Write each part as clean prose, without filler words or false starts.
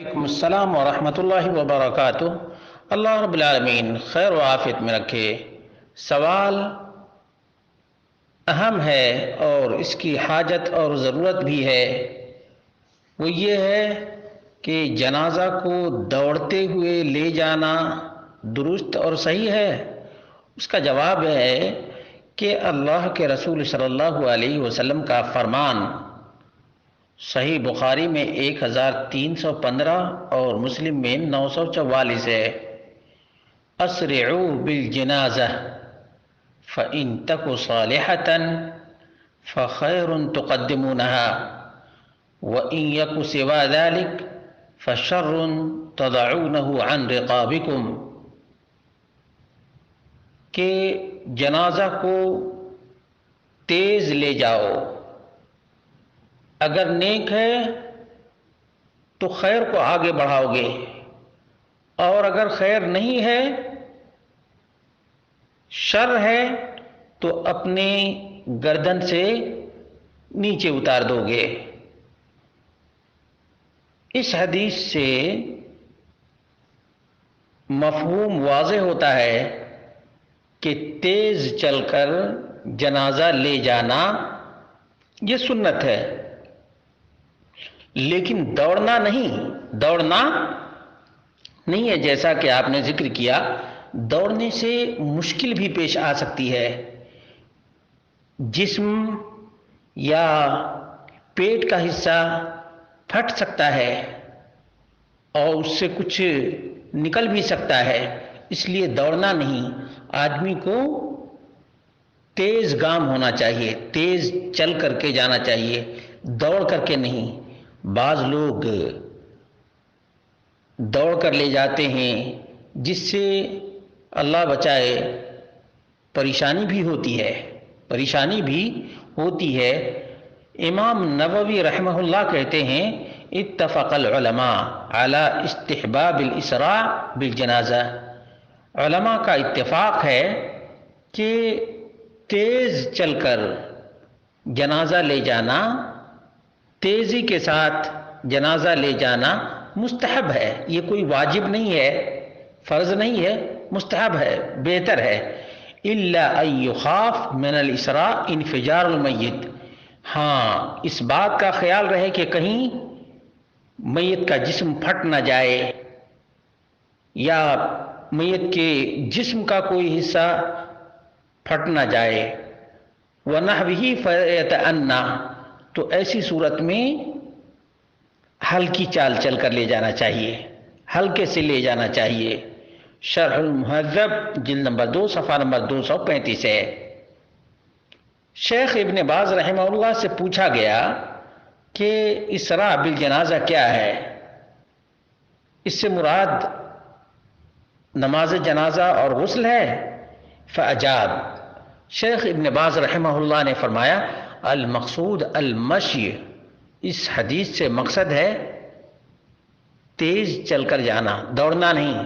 وعلیکم السلام ورحمۃ اللہ وبرکاتہ۔ اللہ رب العالمین خیر و عافیت میں رکھے۔ سوال اہم ہے اور اس کی حاجت اور ضرورت بھی ہے۔ وہ یہ ہے کہ جنازہ کو دوڑتے ہوئے لے جانا درست اور صحیح ہے؟ اس کا جواب ہے کہ اللہ کے رسول صلی اللہ علیہ وسلم کا فرمان صحیح بخاری میں 1315 اور مسلم میں 944 ہے۔ اسرعوا بالجنازہ فإن تک صالحة فخیر تقدمونها وإن یک سوا ذلك فشر تضعونه عن رقابکم، کہ جنازہ کو تیز لے جاؤ، اگر نیک ہے تو خیر کو آگے بڑھاؤ گے، اور اگر خیر نہیں ہے، شر ہے، تو اپنے گردن سے نیچے اتار دو گے۔ اس حدیث سے مفہوم واضح ہوتا ہے کہ تیز چل کر جنازہ لے جانا یہ سنت ہے، لیکن دوڑنا نہیں ہے۔ جیسا کہ آپ نے ذکر کیا، دوڑنے سے مشکل بھی پیش آ سکتی ہے، جسم یا پیٹ کا حصہ پھٹ سکتا ہے اور اس سے کچھ نکل بھی سکتا ہے، اس لیے دوڑنا نہیں، آدمی کو تیز گام ہونا چاہیے، تیز چل کر کے جانا چاہیے، دوڑ کر کے نہیں۔ بعض لوگ دوڑ کر لے جاتے ہیں، جس سے اللہ بچائے پریشانی بھی ہوتی ہے۔ امام نووی رحمہ اللہ کہتے ہیں، اتفق العلماء علی استحباب الاسراع بالجنازہ، علماء کا اتفاق ہے کہ تیز چل کر جنازہ لے جانا، تیزی کے ساتھ جنازہ لے جانا مستحب ہے، یہ کوئی واجب نہیں ہے، فرض نہیں ہے، مستحب ہے، بہتر ہے۔ الا ان یخاف من الاسراع انفجار المیت، ہاں اس بات کا خیال رہے کہ کہیں میت کا جسم پھٹ نہ جائے، یا میت کے جسم کا کوئی حصہ پھٹ نہ جائے۔ وَنَحْوِهِ فَيَتَأَنَّى، تو ایسی صورت میں ہلکی چال چل کر لے جانا چاہیے، ہلکے سے لے جانا چاہیے۔ شرح المہذب جلد نمبر 2 صفحہ نمبر 235 ہے۔ شیخ ابن باز رحمہ اللہ سے پوچھا گیا کہ اسراء بالجنازہ کیا ہے؟ اس سے مراد نماز جنازہ اور غسل ہے؟ فاجاب، شیخ ابن باز رحمہ اللہ نے فرمایا، المقصود المشی، اس حدیث سے مقصد ہے تیز چل کر جانا، دوڑنا نہیں۔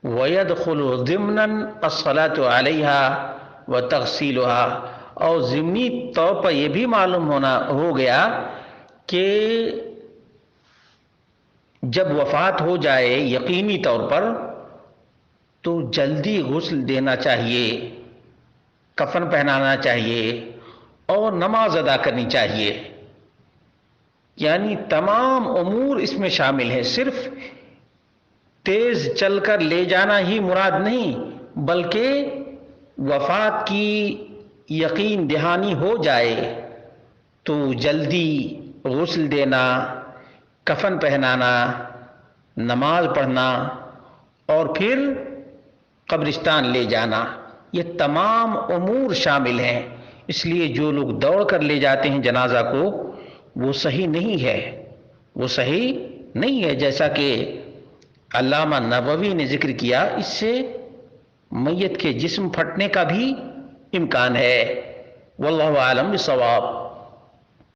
وَيَدْخُلُ ضِمْنًا الصَّلَاةُ عَلَيْهَا وَتَغْسِيلُهَا، اور ضمنی طور پر یہ بھی معلوم ہو گیا کہ جب وفات ہو جائے یقینی طور پر تو جلدی غسل دینا چاہیے، کفن پہنانا چاہیے اور نماز ادا کرنی چاہیے، یعنی تمام امور اس میں شامل ہیں۔ صرف تیز چل کر لے جانا ہی مراد نہیں، بلکہ وفات کی یقین دہانی ہو جائے تو جلدی غسل دینا، کفن پہنانا، نماز پڑھنا اور پھر قبرستان لے جانا، یہ تمام امور شامل ہیں۔ اس لیے جو لوگ دوڑ کر لے جاتے ہیں جنازہ کو، وہ صحیح نہیں ہے، جیسا کہ علامہ نووی نے ذکر کیا، اس سے میت کے جسم پھٹنے کا بھی امکان ہے۔ واللہ اعلم بالصواب۔